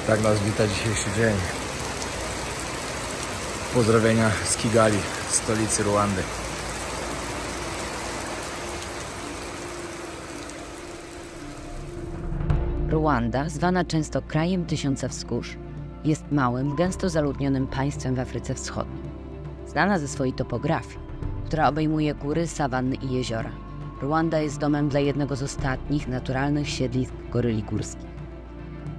Tak nas wita dzisiejszy dzień. Pozdrowienia z Kigali, stolicy Ruandy. Ruanda, zwana często krajem tysiąca wzgórz, jest małym, gęsto zaludnionym państwem w Afryce Wschodniej. Znana ze swojej topografii, która obejmuje góry, sawanny i jeziora, Ruanda jest domem dla jednego z ostatnich naturalnych siedlisk goryli górskich.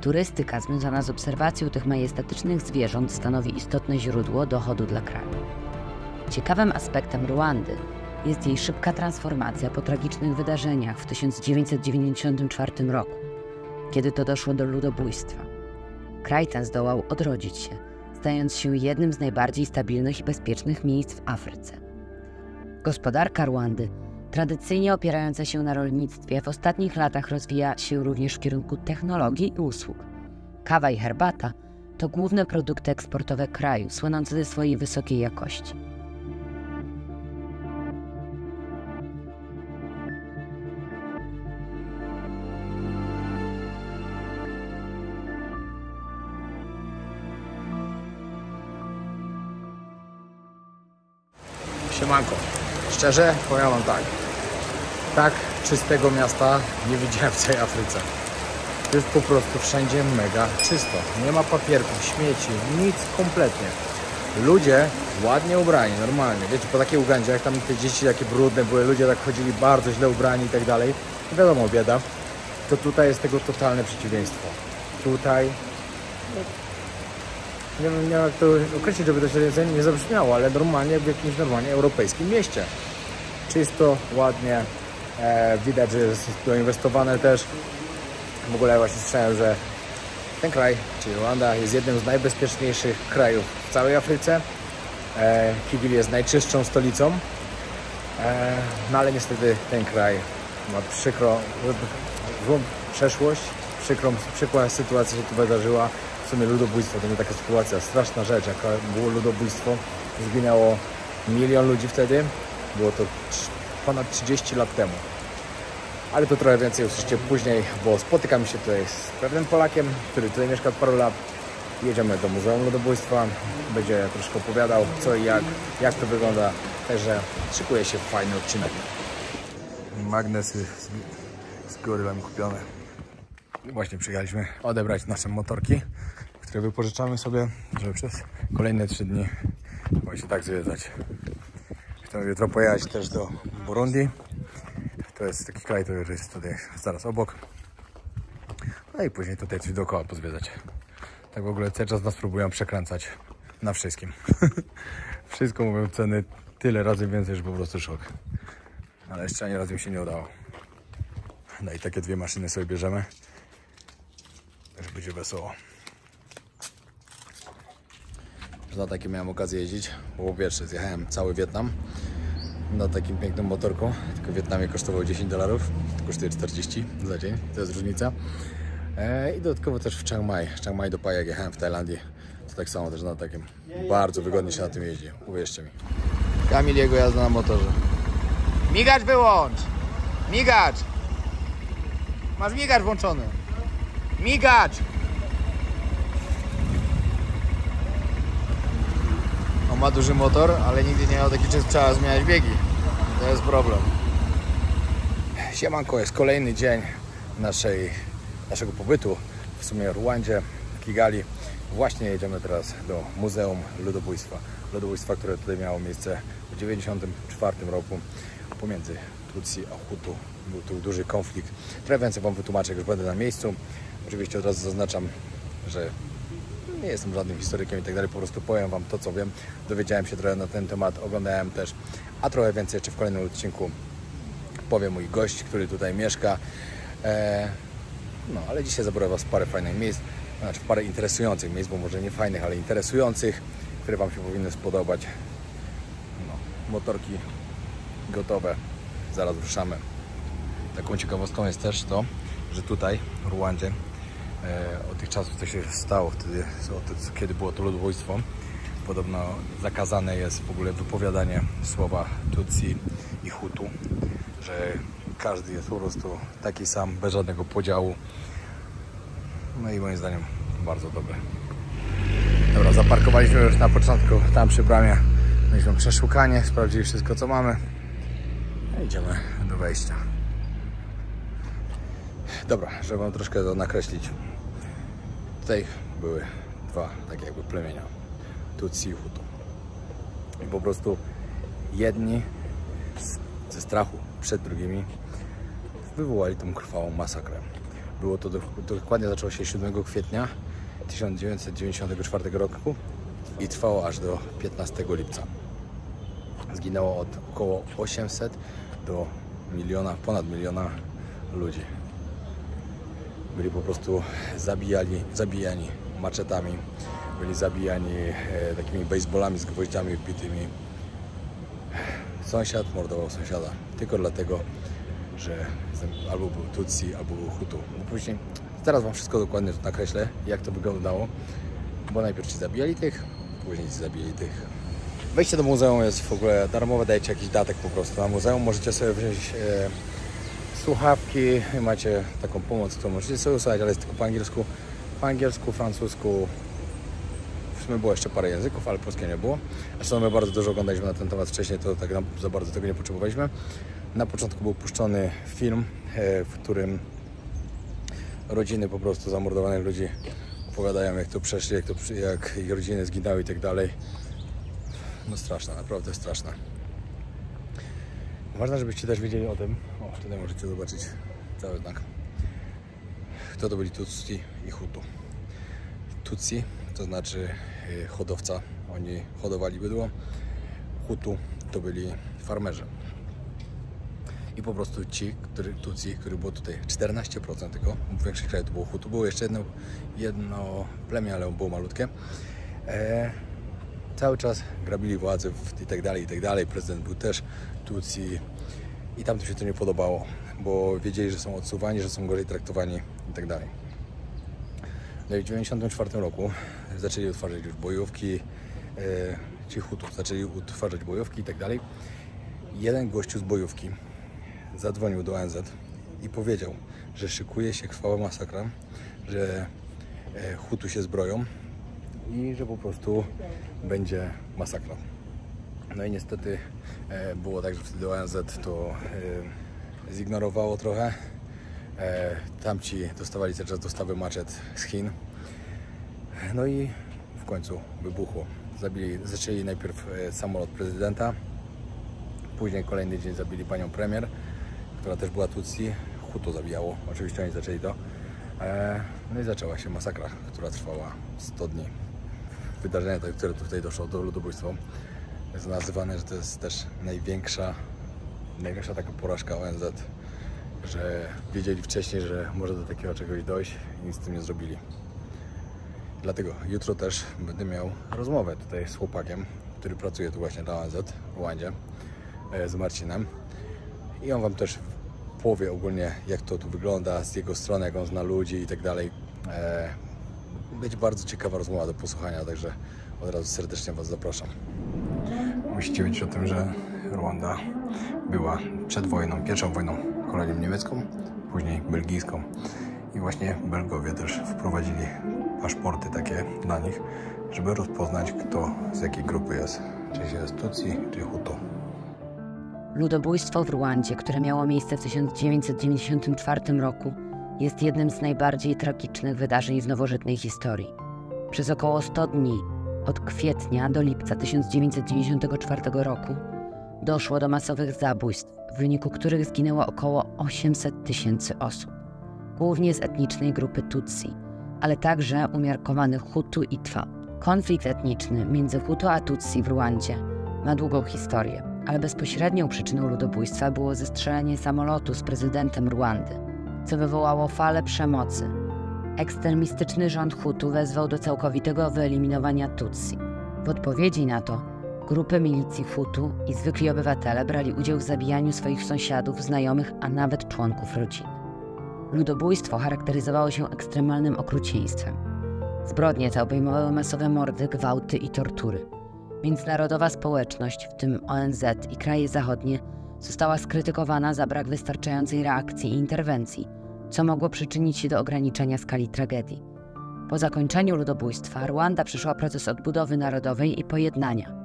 Turystyka związana z obserwacją tych majestatycznych zwierząt stanowi istotne źródło dochodu dla kraju. Ciekawym aspektem Ruandy jest jej szybka transformacja po tragicznych wydarzeniach w 1994 roku, kiedy to doszło do ludobójstwa. Kraj ten zdołał odrodzić się, stając się jednym z najbardziej stabilnych i bezpiecznych miejsc w Afryce. Gospodarka Ruandy, tradycyjnie opierająca się na rolnictwie, w ostatnich latach rozwija się również w kierunku technologii i usług. Kawa i herbata to główne produkty eksportowe kraju, słynące ze swojej wysokiej jakości. Siemanko. Szczerze powiem wam tak czystego miasta nie widziałem w całej Afryce. To jest po prostu wszędzie mega czysto. Nie ma papierków, śmieci, nic kompletnie. Ludzie ładnie ubrani, normalnie. Wiecie, po takiej Ugandzie, jak tam te dzieci takie brudne były, ludzie tak chodzili bardzo źle ubrani i tak dalej. Wiadomo, bieda. To tutaj jest tego totalne przeciwieństwo. Tutaj... Nie wiem jak to określić, żeby to się nie zabrzmiało, ale normalnie w jakimś normalnie europejskim mieście. Czysto, ładnie, widać, że jest doinwestowane też. W ogóle właśnie słyszałem, że ten kraj, czyli Ruanda, jest jednym z najbezpieczniejszych krajów w całej Afryce. Kigali jest najczystszą stolicą, no ale niestety ten kraj ma złą przeszłość, przykra sytuacja się tu wydarzyła. W sumie ludobójstwo, to nie taka sytuacja, straszna rzecz, jaka było ludobójstwo. Zginęło 1 milion ludzi wtedy, było to ponad 30 lat temu. Ale to trochę więcej usłyszycie później, bo spotykamy się tutaj z pewnym Polakiem, który tutaj mieszka od paru lat. Jedziemy do Muzeum Ludobójstwa, będzie troszkę opowiadał co i jak to wygląda, także szykuje się fajny odcinek. Magnesy z gorylem kupione. Właśnie przyjechaliśmy odebrać nasze motorki, które wypożyczamy sobie, żeby przez kolejne 3 dni właśnie tak zwiedzać. Chcemy jutro pojechać też do Burundi. To jest taki kraj, który jest tutaj zaraz obok. No i później tutaj coś dookoła pozwiedzać. Tak w ogóle cały czas nas próbują przekręcać na wszystkim. Wszystko mówią ceny tyle razy więcej, że po prostu szok. Ale jeszcze ani razu mi się nie udało. No i takie 2 maszyny sobie bierzemy. Także będzie wesoło. Na takie miałem okazję jeździć, bo po pierwsze zjechałem cały Wietnam na takim pięknym motorku, tylko w Wietnamie kosztował $10, kosztuje 40 za dzień, to jest różnica. I dodatkowo też w Chiang Mai do Pai, jak jechałem w Tajlandii, to tak samo też na takim, bardzo wygodnie się na tym jeździ, uwierzcie mi. Kamil, jego jazda na motorze. Migacz wyłącz! Migacz! Masz migacz włączony. Migacz! On ma duży motor, ale nigdy nie miał taki czas, trzeba zmieniać biegi. To jest problem. Siemanko, jest kolejny dzień naszego pobytu w sumie w Ruandzie, w Kigali. Właśnie jedziemy teraz do Muzeum Ludobójstwa. Ludobójstwa, które tutaj miało miejsce w 1994 roku pomiędzy Tutsi a Hutu. Był tu duży konflikt. Trochę więcej wam wytłumaczę, jak już będę na miejscu. Oczywiście od razu zaznaczam, że nie jestem żadnym historykiem i tak dalej, po prostu powiem wam to, co wiem. Dowiedziałem się trochę na ten temat, oglądałem też, a trochę więcej jeszcze w kolejnym odcinku powie mój gość, który tutaj mieszka. No, ale dzisiaj zabiorę was w parę fajnych miejsc, znaczy w parę interesujących miejsc, bo może nie fajnych, ale interesujących, które wam się powinny spodobać. No, motorki gotowe, zaraz ruszamy. Taką ciekawostką jest też to, że tutaj w Ruandzie od tych czasów, co się stało wtedy, kiedy było to ludobójstwo, podobno zakazane jest w ogóle wypowiadanie słowa Tutsi i Hutu, że każdy jest po prostu taki sam, bez żadnego podziału. No i moim zdaniem bardzo dobre. Dobra, zaparkowaliśmy już na początku tam przy bramie. Mieliśmy przeszukanie, sprawdzili wszystko co mamy. I idziemy do wejścia. Dobra, żeby wam troszkę to nakreślić. Tutaj były dwa takie jakby plemienia. Tutsi i Hutu. I po prostu jedni ze strachu przed drugimi wywołali tą krwawą masakrę. Było to dokładnie, zaczęło się 7 kwietnia 1994 roku i trwało aż do 15 lipca. Zginęło od około 800 do ponad miliona ludzi. Byli po prostu zabijani maczetami, byli zabijani takimi baseballami z gwoździami wbitymi. Sąsiad mordował sąsiada tylko dlatego, że albo był Tutsi, albo był Hutu. No później, teraz wam wszystko dokładnie nakreślę, jak to wyglądało, bo najpierw ci zabijali tych, później ci zabijali tych. Wejście do muzeum jest w ogóle darmowe, dajecie jakiś datek po prostu na muzeum, możecie sobie wziąć słuchawki, macie taką pomoc, którą możecie sobie usłuchać, ale jest tylko po angielsku, francusku, w sumie było jeszcze parę języków, ale polskiego nie było. Zresztą my bardzo dużo oglądaliśmy na ten temat wcześniej, to tak za bardzo tego nie potrzebowaliśmy. Na początku był puszczony film, w którym rodziny po prostu zamordowanych ludzi opowiadają, jak to przeszli, jak ich rodziny zginęły i tak dalej. No straszne, naprawdę straszne. Ważne, żebyście też wiedzieli o tym. O, tutaj możecie zobaczyć cały znak. Kto to byli Tutsi i Hutu. Tutsi to znaczy hodowca. Oni hodowali bydło. Hutu to byli farmerzy. I po prostu Tutsi, który było tutaj 14% tylko, w większości krajów to było Hutu. Było jeszcze jedno plemię, ale było malutkie. Cały czas grabili władzę i tak dalej. Prezydent był też Tutsi i tam to się to nie podobało, bo wiedzieli, że są odsuwani, że są gorzej traktowani i tak dalej. No i w 1994 roku zaczęli odtwarzać już bojówki, ci Hutu zaczęli odtwarzać bojówki i tak dalej. Jeden gościu z bojówki zadzwonił do ONZ i powiedział, że szykuje się krwawa masakra, że Hutu się zbroją i że po prostu będzie masakra. No i niestety było tak, że wtedy ONZ to zignorowało trochę. Tamci dostawali cały czas dostawy maczet z Chin. No i w końcu wybuchło. Zaczęli najpierw samolot prezydenta, później kolejny dzień zabili panią premier, która też była Tutsi. Hutu zabijało, oczywiście oni zaczęli to. No i zaczęła się masakra, która trwała 100 dni. Wydarzenie, które tutaj doszło do ludobójstwa, jest nazywane, że to jest też największa taka porażka ONZ, że wiedzieli wcześniej, że może do takiego czegoś dojść i nic z tym nie zrobili. Dlatego jutro też będę miał rozmowę tutaj z chłopakiem, który pracuje tu właśnie dla ONZ w Rwandzie, z Marcinem, i on wam też powie ogólnie, jak to tu wygląda z jego strony, jak on zna ludzi i tak dalej. Będzie bardzo ciekawa rozmowa do posłuchania, także od razu serdecznie was zapraszam. Musicie wiedzieć o tym, że Rwanda była przed wojną, pierwszą wojną kolonią niemiecką, później belgijską. I właśnie Belgowie też wprowadzili paszporty takie dla nich, żeby rozpoznać, kto z jakiej grupy jest. Czy jest Tutsi, czy Hutu. Ludobójstwo w Rwandzie, które miało miejsce w 1994 roku, jest jednym z najbardziej tragicznych wydarzeń w nowożytnej historii. Przez około 100 dni, od kwietnia do lipca 1994 roku, doszło do masowych zabójstw, w wyniku których zginęło około 800 000 osób, głównie z etnicznej grupy Tutsi, ale także umiarkowanych Hutu i Twa. Konflikt etniczny między Hutu a Tutsi w Rwandzie ma długą historię, ale bezpośrednią przyczyną ludobójstwa było zestrzelenie samolotu z prezydentem Rwandy, co wywołało falę przemocy. Ekstremistyczny rząd Hutu wezwał do całkowitego wyeliminowania Tutsi. W odpowiedzi na to grupy milicji Hutu i zwykli obywatele brali udział w zabijaniu swoich sąsiadów, znajomych, a nawet członków rodziny. Ludobójstwo charakteryzowało się ekstremalnym okrucieństwem. Zbrodnie te obejmowały masowe mordy, gwałty i tortury. Międzynarodowa społeczność, w tym ONZ i kraje zachodnie, została skrytykowana za brak wystarczającej reakcji i interwencji, co mogło przyczynić się do ograniczenia skali tragedii. Po zakończeniu ludobójstwa Rwanda przeszła proces odbudowy narodowej i pojednania.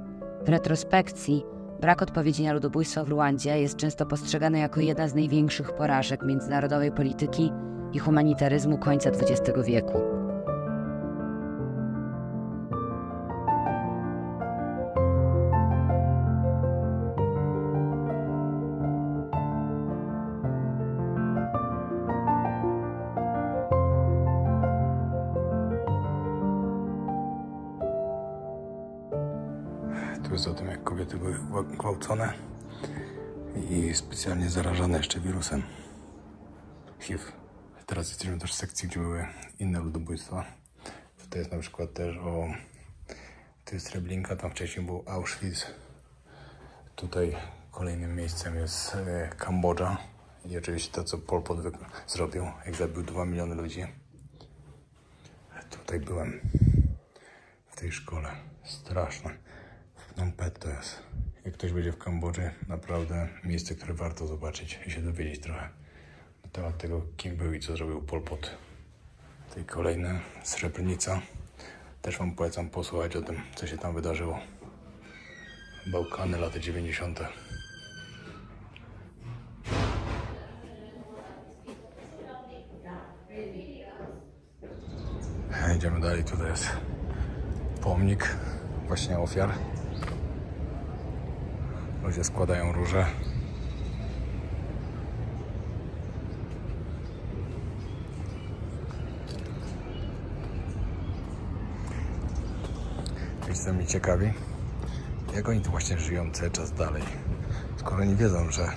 W retrospekcji brak odpowiedzi na ludobójstwo w Rwandzie jest często postrzegany jako jedna z największych porażek międzynarodowej polityki i humanitaryzmu końca XX wieku. Tu jest o tym, jak kobiety były gwałcone i specjalnie zarażane jeszcze wirusem HIV. Teraz jesteśmy też w sekcji, gdzie były inne ludobójstwa. Tutaj jest na przykład też tu jest Treblinka, tam wcześniej był Auschwitz. Tutaj kolejnym miejscem jest Kambodża i oczywiście to, co Pol Pot zrobił, jak zabił 2 miliony ludzi. Tutaj byłem w tej szkole. Straszne. Phnom Penh to jest. Jak ktoś będzie w Kambodży, naprawdę miejsce, które warto zobaczyć i się dowiedzieć trochę na temat tego, kim był i co zrobił Pol Pot. Tutaj kolejne, Srebrenica. Też wam polecam posłuchać o tym, co się tam wydarzyło. Bałkany, lata 90. Idziemy dalej, tutaj jest pomnik właśnie ofiar. Ludzie składają róże. Wiecie, co mnie ciekawi? Jak oni tu właśnie żyją cały czas dalej? Skoro nie wiedzą, że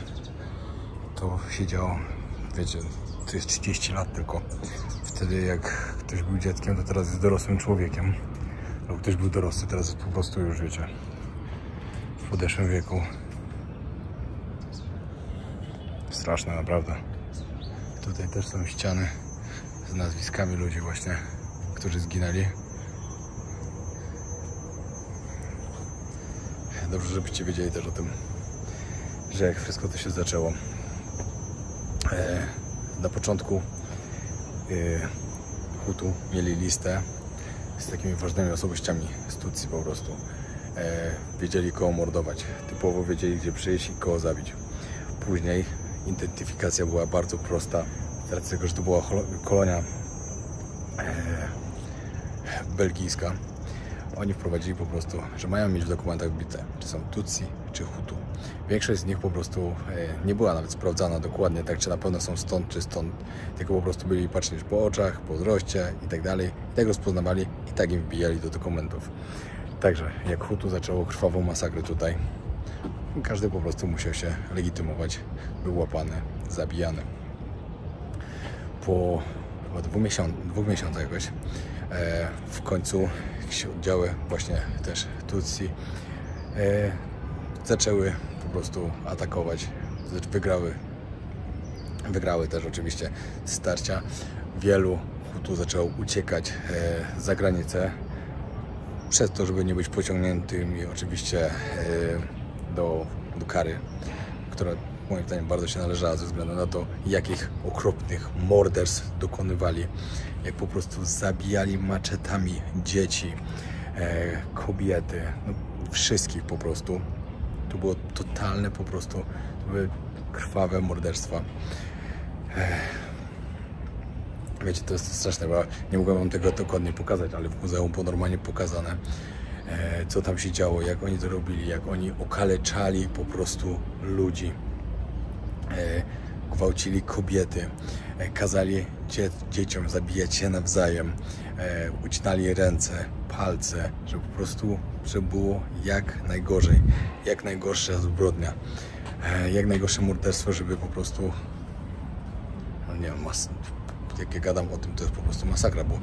to się działo, wiecie, to jest 30 lat tylko. Wtedy jak ktoś był dzieckiem, to teraz jest dorosłym człowiekiem. Lub ktoś był dorosły, teraz jest po prostu już, wiecie, w podeszłym wieku. Straszne, naprawdę. Tutaj też są ściany z nazwiskami ludzi właśnie, którzy zginęli. Dobrze, żebyście wiedzieli też o tym, że jak wszystko to się zaczęło. Na początku Hutu mieli listę z takimi ważnymi osobowościami z Tutsi po prostu. Wiedzieli, kogo mordować. Typowo wiedzieli, gdzie przyjść i kogo zabić. Później identyfikacja była bardzo prosta. Z racji tego, że to była kolonia belgijska. Oni wprowadzili po prostu, że mają mieć w dokumentach wbite, czy są Tutsi, czy Hutu. Większość z nich po prostu nie była nawet sprawdzana dokładnie, tak czy na pewno są stąd, czy stąd, tylko po prostu byli patrzeć po oczach, po wzroście i tak dalej. I tak rozpoznawali i tak im wbijali do dokumentów. Także jak Hutu zaczęło krwawą masakrę tutaj, każdy po prostu musiał się legitymować, był łapany, zabijany. Po dwóch miesiącach jakoś w końcu jakieś oddziały właśnie też Tutsi zaczęły po prostu atakować, wygrały też oczywiście starcia. Wielu Hutu zaczęło uciekać za granicę przez to, żeby nie być pociągniętymi oczywiście do kary, która moim zdaniem bardzo się należała ze względu na to, jakich okropnych morderstw dokonywali, jak po prostu zabijali maczetami dzieci, kobiety, no, wszystkich po prostu. To było totalne po prostu, to były krwawe morderstwa. Wiecie, to jest straszne, bo nie mogłem wam tego dokładnie pokazać, ale w muzeum było normalnie pokazane, co tam się działo, jak oni to robili, jak oni okaleczali po prostu ludzi, gwałcili kobiety, kazali dzieciom zabijać się nawzajem, ucinali ręce, palce, żeby po prostu, żeby było jak najgorzej, jak najgorsza zbrodnia, jak najgorsze morderstwo, żeby po prostu, no nie wiem, jak ja gadam o tym, to jest po prostu masakra, bo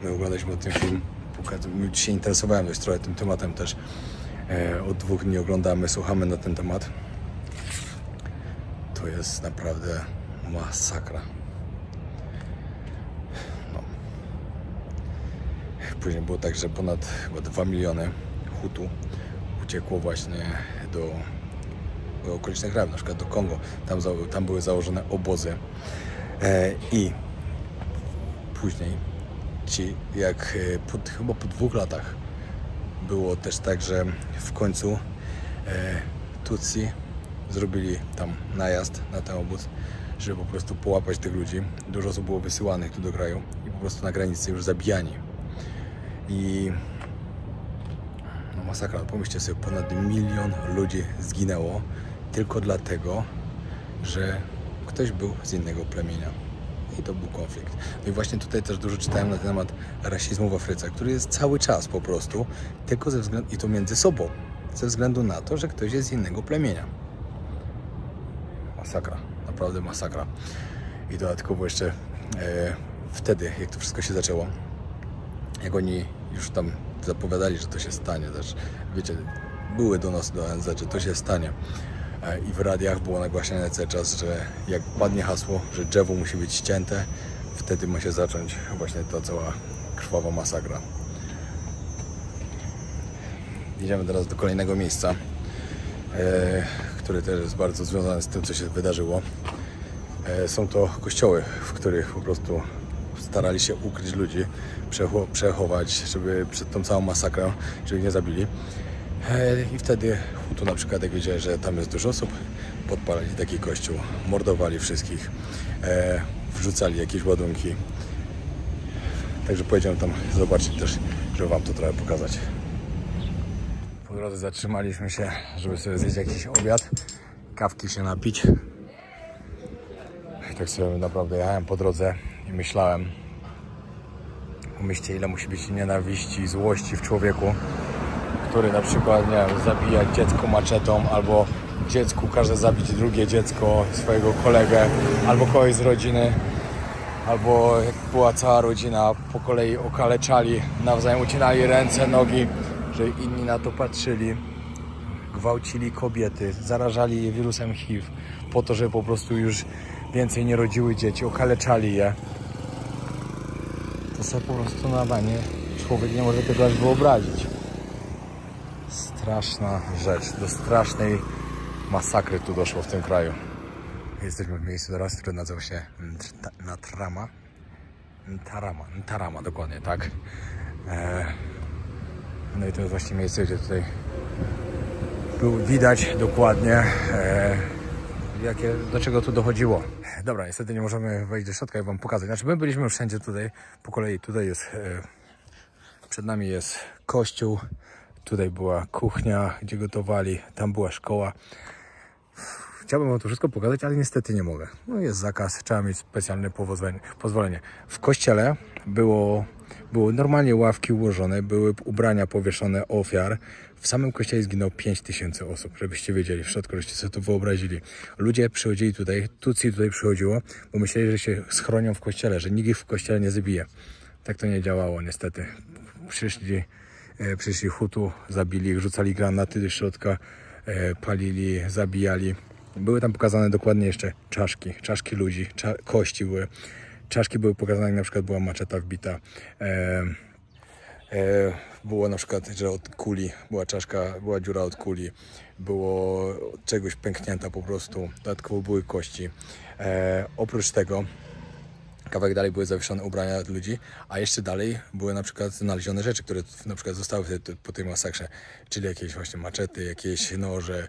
my oglądaliśmy ten film, my się interesowałem dość trochę tym tematem też, od 2 dni oglądamy, słuchamy na ten temat. To jest naprawdę masakra. No. Później było tak, że ponad chyba 2 miliony Hutu uciekło właśnie do okolicznych krajów, na przykład do Kongo. Tam były założone obozy i później ci, jak chyba po 2 latach było też tak, że w końcu Tutsi zrobili tam najazd na ten obóz, żeby po prostu połapać tych ludzi. Dużo osób było wysyłanych tu do kraju i po prostu na granicy już zabijani. I no masakra, pomyślcie sobie, ponad 1 milion ludzi zginęło tylko dlatego, że ktoś był z innego plemienia. I to był konflikt. No i właśnie tutaj też dużo czytałem na temat rasizmu w Afryce, który jest cały czas po prostu, tylko ze względu, i to między sobą, ze względu na to, że ktoś jest z innego plemienia. Masakra, naprawdę masakra. I dodatkowo jeszcze wtedy, jak to wszystko się zaczęło, jak oni już tam zapowiadali, że to się stanie też, wiecie, były donosy do ONZ, że to się stanie. I w radiach było nagłaśniane cały czas, że jak padnie hasło, że drzewo musi być ścięte, wtedy ma się zacząć właśnie ta cała krwawa masakra. Idziemy teraz do kolejnego miejsca, które też jest bardzo związane z tym, co się wydarzyło. Są to kościoły, w których po prostu starali się ukryć ludzi, przechować, żeby przed tą całą masakrą, żeby ich nie zabili. I wtedy Hutu na przykład, jak wiedzieli, że tam jest dużo osób, podpalali taki kościół, mordowali wszystkich, wrzucali jakieś ładunki. Także pojedziemy tam zobaczyć też, żeby wam to trochę pokazać. Po drodze zatrzymaliśmy się, żeby sobie zjeść jakiś obiad, kawki się napić. I tak sobie naprawdę jechałem po drodze i myślałem, pomyślcie, ile musi być nienawiści i złości w człowieku, który na przykład, nie wiem, zabija dziecko maczetą, albo dziecku każe zabić drugie dziecko, swojego kolegę, albo kogoś z rodziny, albo jak była cała rodzina, po kolei okaleczali, nawzajem ucinali ręce, nogi, że inni na to patrzyli, gwałcili kobiety, zarażali je wirusem HIV, po to, żeby po prostu już więcej nie rodziły dzieci, okaleczali je. To sobie po prostu na banie człowiek nie może tego aż wyobrazić. Straszna rzecz, do strasznej masakry tu doszło w tym kraju. Jesteśmy w miejscu teraz, które nazywa się Ntarama, dokładnie, tak. No i to jest właśnie miejsce, gdzie tutaj widać dokładnie, do czego tu dochodziło. Dobra, niestety nie możemy wejść do środka i wam pokazać. Znaczy, my byliśmy wszędzie tutaj po kolei. Tutaj jest, przed nami jest kościół. Tutaj była kuchnia, gdzie gotowali, tam była szkoła. Chciałbym wam to wszystko pokazać, ale niestety nie mogę. No jest zakaz, trzeba mieć specjalne pozwolenie. W kościele było normalnie ławki ułożone, były ubrania powieszone ofiar. W samym kościele zginęło 5000 osób, żebyście wiedzieli, w środku, żebyście sobie to wyobrazili. Ludzie przychodzili tutaj, Tutsi tutaj przychodziło, bo myśleli, że się schronią w kościele, że nikt ich w kościele nie zabije. Tak to nie działało niestety. Przyszli Hutu, zabili ich, rzucali granaty do środka, palili, zabijali. Były tam pokazane dokładnie jeszcze czaszki ludzi, kości były. Czaszki były pokazane, jak na przykład była maczeta wbita. Było na przykład, że od kuli była czaszka, była dziura od kuli. Było czegoś pęknięta po prostu. Dodatkowo były kości. Oprócz tego kawałek dalej były zawieszone ubrania ludzi, a jeszcze dalej były na przykład znalezione rzeczy, które na przykład zostały po tej masakrze, czyli jakieś właśnie maczety, jakieś noże,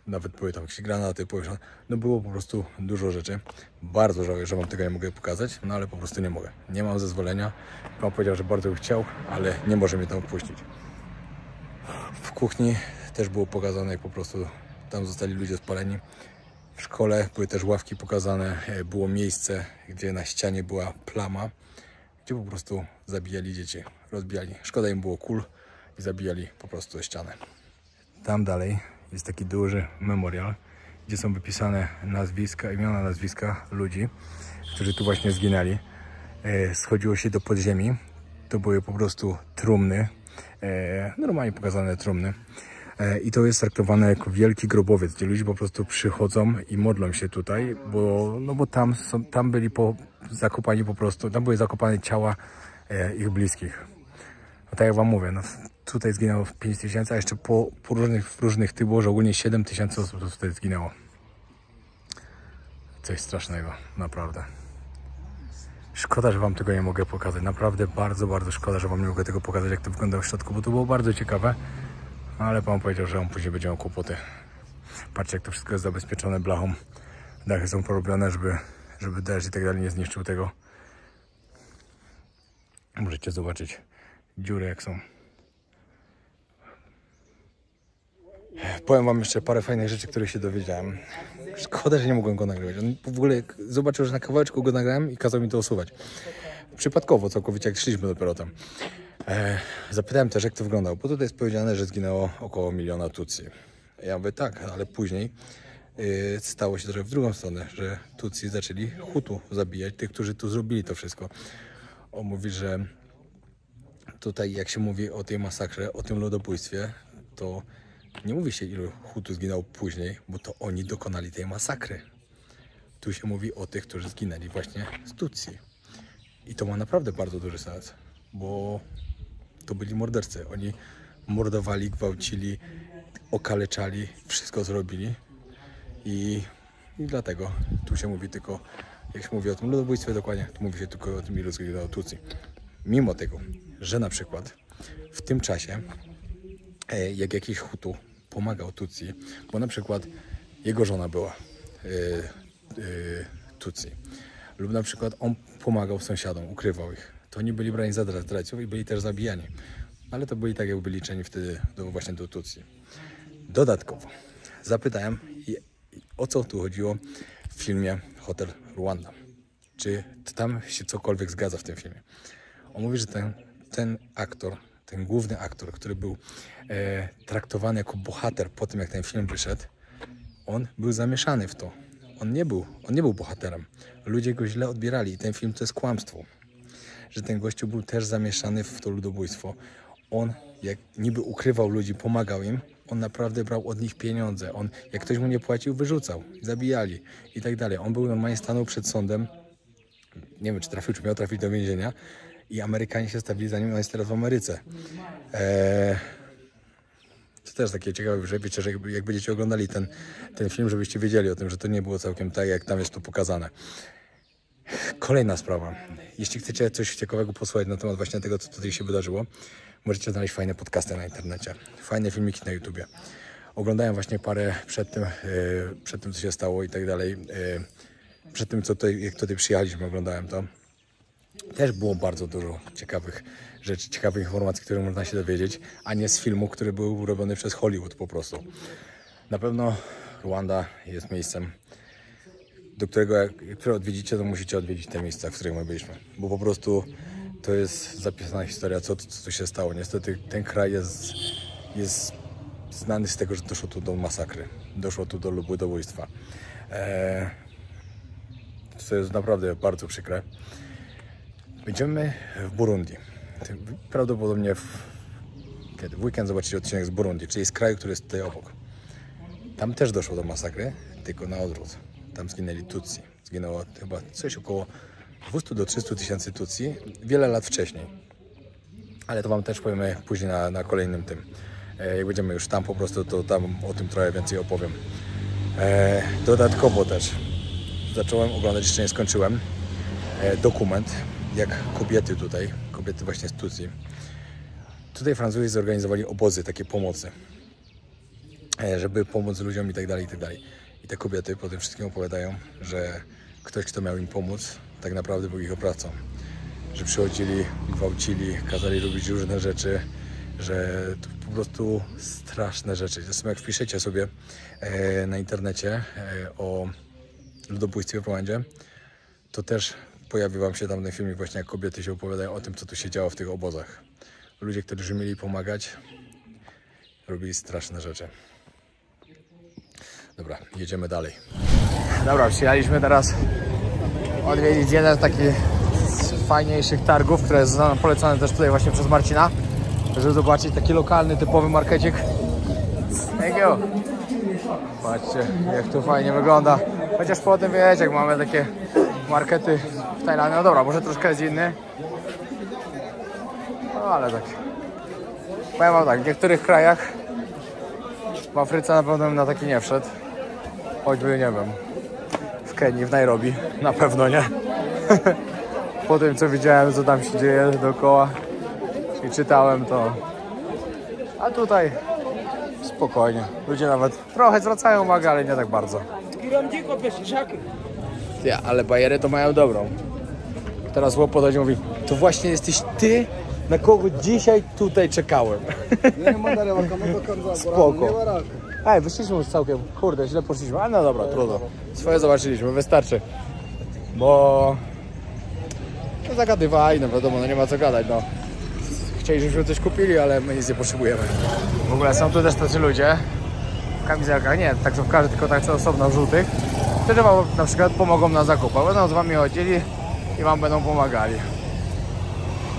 nawet były tam jakieś granaty powieszone. No było po prostu dużo rzeczy. Bardzo żałuję, że wam tego nie mogę pokazać, no ale po prostu nie mogę. Nie mam zezwolenia. Pan powiedział, że bardzo by chciał, ale nie może mnie tam opuścić. W kuchni też było pokazane, jak po prostu tam zostali ludzie spaleni. W szkole były też ławki pokazane, było miejsce, gdzie na ścianie była plama, gdzie po prostu zabijali dzieci, rozbijali. Szkoda im było kul i zabijali po prostu ścianę. Tam dalej jest taki duży memorial, gdzie są wypisane nazwiska, imiona, nazwiska ludzi, którzy tu właśnie zginęli. Schodziło się do podziemi, to były po prostu trumny, normalnie pokazane trumny. I to jest traktowane jako wielki grobowiec, gdzie ludzie po prostu przychodzą i modlą się tutaj, bo tam byli zakopani po prostu, tam były zakopane ciała ich bliskich. No tak jak wam mówię, no, tutaj zginęło 5000, a jeszcze po różnych tych było, że ogólnie 7000 osób tutaj zginęło. Coś strasznego, naprawdę. Szkoda, że wam tego nie mogę pokazać. Naprawdę bardzo, bardzo szkoda, że wam nie mogę tego pokazać, jak to wygląda w środku, bo to było bardzo ciekawe. Ale pan powiedział, że on później będzie miał kłopoty. Patrzcie, jak to wszystko jest zabezpieczone blachą. Dachy są porobione, żeby deszcz i tak dalej nie zniszczył tego. Możecie zobaczyć dziury, jak są. Powiem wam jeszcze parę fajnych rzeczy, których się dowiedziałem. Szkoda, że nie mogłem go nagrywać. On w ogóle zobaczył, że na kawałeczku go nagrałem i kazał mi to usuwać. Przypadkowo całkowicie, jak szliśmy dopiero tam. Zapytałem też, jak to wyglądało, bo tutaj jest powiedziane, że zginęło około 1 miliona Tutsi. Ja mówię tak, ale później stało się trochę w drugą stronę, że Tutsi zaczęli Hutu zabijać, tych, którzy tu zrobili to wszystko. On mówi, że tutaj jak się mówi o tej masakrze, o tym ludobójstwie, to nie mówi się, ilu Hutu zginęło później, bo to oni dokonali tej masakry. Tu się mówi o tych, którzy zginęli właśnie z Tutsi. I to ma naprawdę bardzo duży sens, bo to byli mordercy. Oni mordowali, gwałcili, okaleczali, wszystko zrobili. I dlatego tu się mówi tylko, jak się mówi o tym ludobójstwie dokładnie, to mówi się tylko o tym, ilu zginęło Tutsi. Mimo tego, że na przykład w tym czasie, jak jakiś Hutu pomagał Tutsi, bo na przykład jego żona była Tutsi, lub na przykład on pomagał sąsiadom, ukrywał ich, to oni byli brani za zdrajców i byli też zabijani. Ale to byli tak, jakby liczeni wtedy właśnie do Tutsi. Dodatkowo zapytałem, o co tu chodziło w filmie Hotel Rwanda. Czy tam się cokolwiek zgadza w tym filmie? On mówi, że ten aktor, ten główny aktor, który był traktowany jako bohater po tym, jak ten film wyszedł, on był zamieszany w to. On nie był bohaterem. Ludzie go źle odbierali i ten film to jest kłamstwo. Że ten gościu był też zamieszany w to ludobójstwo. On, jak niby ukrywał ludzi, pomagał im, on naprawdę brał od nich pieniądze. On, jak ktoś mu nie płacił, wyrzucał, zabijali i tak dalej. On był normalnie, stanął przed sądem, nie wiem, czy trafił, czy miał trafić do więzienia i Amerykanie się stawili za nim, on jest teraz w Ameryce. To też takie ciekawe, że wiecie, że jak będziecie oglądali ten film, żebyście wiedzieli o tym, że to nie było całkiem tak, jak tam jest to pokazane. Kolejna sprawa. Jeśli chcecie coś ciekawego posłuchać na temat właśnie tego, co tutaj się wydarzyło, możecie znaleźć fajne podcasty na internecie, fajne filmiki na YouTubie. Oglądałem właśnie parę przed tym, co się stało i tak dalej. Przed tym, jak tutaj przyjechaliśmy, oglądałem to. Też było bardzo dużo ciekawych rzeczy, ciekawych informacji, które można się dowiedzieć, a nie z filmu, który był robiony przez Hollywood po prostu. Na pewno Rwanda jest miejscem, do którego jak odwiedzicie, to musicie odwiedzić te miejsca, w których my byliśmy. Bo po prostu to jest zapisana historia, co tu się stało. Niestety ten kraj jest znany z tego, że doszło tu do masakry. Doszło tu do ludobójstwa. To jest naprawdę bardzo przykre. Będziemy w Burundi. Prawdopodobnie w weekend zobaczycie odcinek z Burundi, czyli z kraju, który jest tutaj obok. Tam też doszło do masakry, tylko na odwrót. Tam zginęli Tutsi. Zginęło chyba coś około 200 do 300 tysięcy Tutsi wiele lat wcześniej. Ale to wam też powiemy później na kolejnym tym. Jak będziemy już tam po prostu, to tam o tym trochę więcej opowiem. Dodatkowo też zacząłem oglądać, jeszcze nie skończyłem, dokument, jak kobiety właśnie z Tutsi. Tutaj Francuzi zorganizowali obozy, takie pomocy, żeby pomóc ludziom i tak dalej, i tak dalej. I te kobiety po tym wszystkim opowiadają, że ktoś, kto miał im pomóc, tak naprawdę był ich oprawcą. Że przychodzili, gwałcili, kazali robić różne rzeczy, że to po prostu straszne rzeczy. Zresztą jak wpiszecie sobie na internecie o ludobójstwie w Rwandzie, to też pojawi wam się tam ten filmik właśnie, jak kobiety się opowiadają o tym, co tu się działo w tych obozach. Ludzie, którzy mieli pomagać, robili straszne rzeczy. Dobra, jedziemy dalej. Dobra, przyjechaliśmy teraz odwiedzić jeden z takich fajniejszych targów, które jest polecane też tutaj właśnie przez Marcina, żeby zobaczyć taki lokalny, typowy markecik. Thank you. Patrzcie, jak tu fajnie wygląda. Chociaż po tym wiecie, jak mamy takie markety w Tajlandii. No dobra, może troszkę jest inny. No ale tak. Powiem wam tak, w niektórych krajach w Afryce na pewno bym na taki nie wszedł. Choćby, nie wiem, w Kenii, w Nairobi, na pewno nie. po tym co widziałem, co tam się dzieje dookoła i czytałem to. A tutaj spokojnie. Ludzie nawet trochę zwracają uwagę, ale nie tak bardzo. Ja, ale bajerę to mają dobrą. Teraz chłop podchodzi i mówi, to właśnie jesteś ty, na kogo dzisiaj tutaj czekałem. Spoko. Ej, wyszliśmy już całkiem, kurde, źle poszliśmy, ale no dobra, trudno. Swoje zobaczyliśmy, wystarczy. Bo... No zagadywaj, no wiadomo, no nie ma co gadać, no. Chcieli, żebyśmy coś kupili, ale my nic nie potrzebujemy. W ogóle są tu też tacy ludzie, w kamizelkach, nie taksówkarzy, tylko tak osobno żółtych, którzy wam na przykład pomogą na zakupach. Będą z wami chodzili i wam będą pomagali.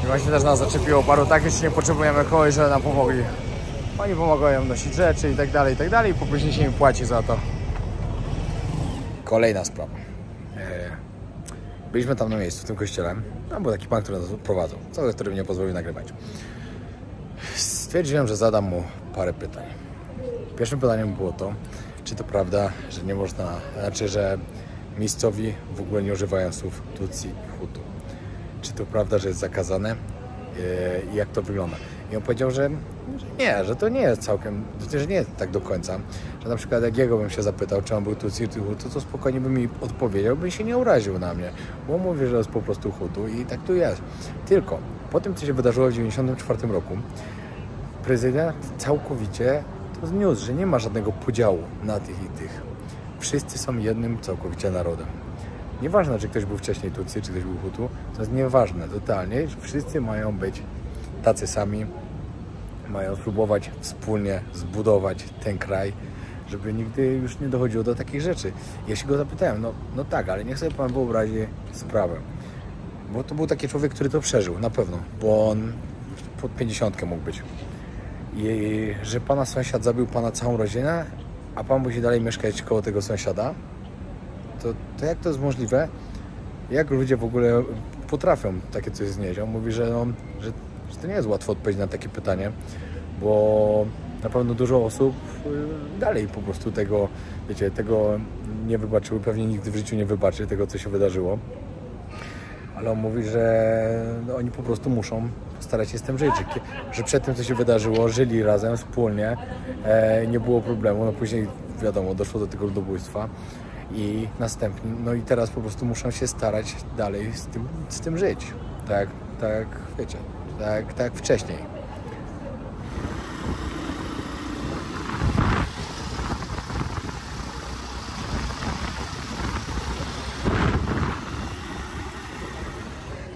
I właśnie też nas zaczepiło paru takich, że nie potrzebujemy kogoś, żeby nam pomogli. Oni pomagają nosić rzeczy i tak dalej, i po później się im płaci za to. Kolejna sprawa. Byliśmy tam na miejscu, w tym kościele. Tam był taki pan, który nas prowadził, który mnie pozwolił nagrywać. Stwierdziłem, że zadam mu parę pytań. Pierwszym pytaniem było to, czy to prawda, że nie można, że miejscowi w ogóle nie używają słów Tutsi i Hutu. Czy to prawda, że jest zakazane i jak to wygląda. I on powiedział, że nie, że to nie jest całkiem, że nie jest tak do końca. Że na przykład jak jego bym się zapytał, czy on był Tutsi czy Hutu, to spokojnie by mi odpowiedział, by się nie uraził na mnie. Bo mówi, że jest po prostu Hutu i tak tu jest. Tylko po tym, co się wydarzyło w 1994 roku, prezydent całkowicie to zniósł, że nie ma żadnego podziału na tych i tych. Wszyscy są jednym całkowicie narodem. Nieważne, czy ktoś był wcześniej Tutsi, czy ktoś był Hutu, to jest nieważne totalnie. Wszyscy mają być tacy sami, mają spróbować wspólnie zbudować ten kraj, żeby nigdy już nie dochodziło do takich rzeczy. Ja się go zapytałem, no tak, ale niech sobie pan wyobrazi sprawę. Bo to był taki człowiek, który to przeżył, na pewno, bo on pod 50 mógł być. I że pana sąsiad zabił pana całą rodzinę, a pan musi dalej mieszkać koło tego sąsiada, to jak to jest możliwe? Jak ludzie w ogóle potrafią takie coś znieść? On mówi, że to nie jest łatwo odpowiedzieć na takie pytanie, bo na pewno dużo osób dalej po prostu tego, wiecie, tego nie wybaczyły, pewnie nigdy w życiu nie wybaczy tego, co się wydarzyło. Ale on mówi, że oni po prostu muszą starać się z tym żyć, że przed tym, co się wydarzyło, żyli razem, wspólnie, nie było problemu, no później wiadomo, doszło do tego ludobójstwa i następnie, no i teraz po prostu muszą się starać dalej z tym żyć, tak wiecie, tak jak wcześniej.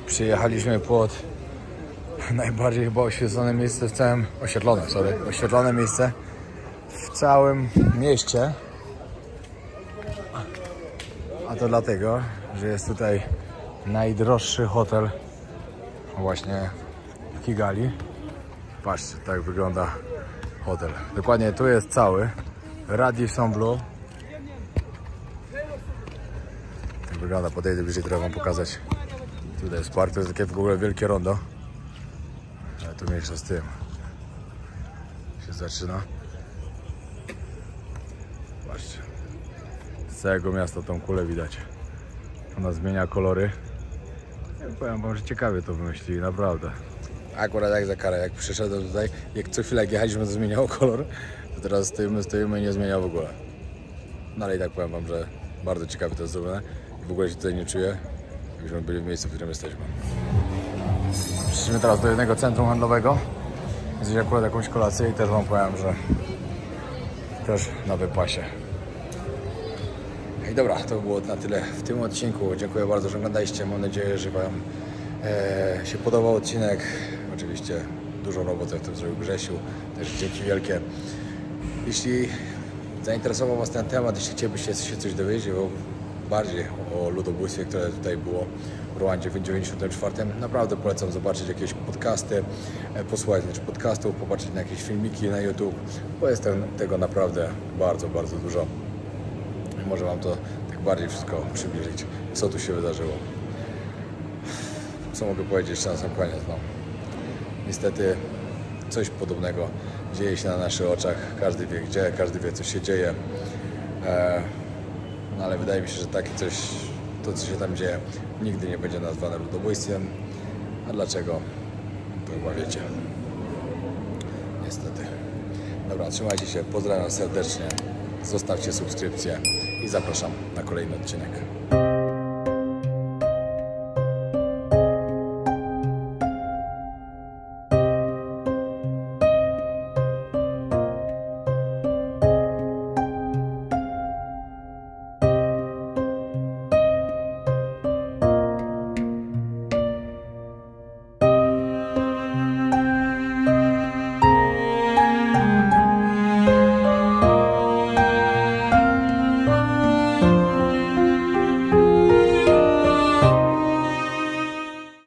Przyjechaliśmy pod najbardziej chyba oświetlone miejsce w całym, oświetlone miejsce w całym mieście. A to dlatego, że jest tutaj najdroższy hotel właśnie w Kigali. Patrzcie, tak wygląda hotel. Dokładnie tu jest cały Radisson Blu. Tak wygląda, podejdę bliżej, trochę wam pokazać. Tutaj jest park, to jest takie w ogóle wielkie rondo. Ale tu mniejsza z tym się zaczyna. Patrzcie. Z całego miasta tą kulę widać. Ona zmienia kolory. Ja powiem wam, że ciekawie to wymyślili, naprawdę. Akurat jak za karę, jak przyszedłem tutaj, jak co chwilę jak jechaliśmy, to zmieniało kolor, to teraz stoimy i nie zmienia w ogóle. No ale i tak powiem wam, że bardzo ciekawie to jest zrobione i w ogóle się tutaj nie czuję, jakbyśmy byli w miejscu, w którym jesteśmy. Przyszliśmy teraz do jednego centrum handlowego, zjeść akurat jakąś kolację i też wam powiem, że też na wypasie. I dobra, to było na tyle w tym odcinku. Dziękuję bardzo, że oglądaliście. Mam nadzieję, że wam się podobał odcinek. Oczywiście dużo roboty w tym zrobił Grzesiu. Też dzięki wielkie. Jeśli zainteresował was ten temat, jeśli chcielibyście się coś dowiedzieć bardziej o ludobójstwie, które tutaj było w Rwandzie w 1994, naprawdę polecam zobaczyć jakieś podcasty, posłuchać podcastów, popatrzeć na jakieś filmiki na YouTube, bo jest tego naprawdę bardzo, bardzo dużo. Może wam to tak bardziej wszystko przybliżyć, co tu się wydarzyło. Co mogę powiedzieć jeszcze na sam koniec? No, niestety coś podobnego dzieje się na naszych oczach. Każdy wie gdzie, każdy wie co się dzieje. No ale wydaje mi się, że takie coś to, co się tam dzieje, nigdy nie będzie nazwane ludobójstwem. A dlaczego? To chyba wiecie. Niestety. Dobra, trzymajcie się, pozdrawiam serdecznie, zostawcie subskrypcję i zapraszam na kolejny odcinek.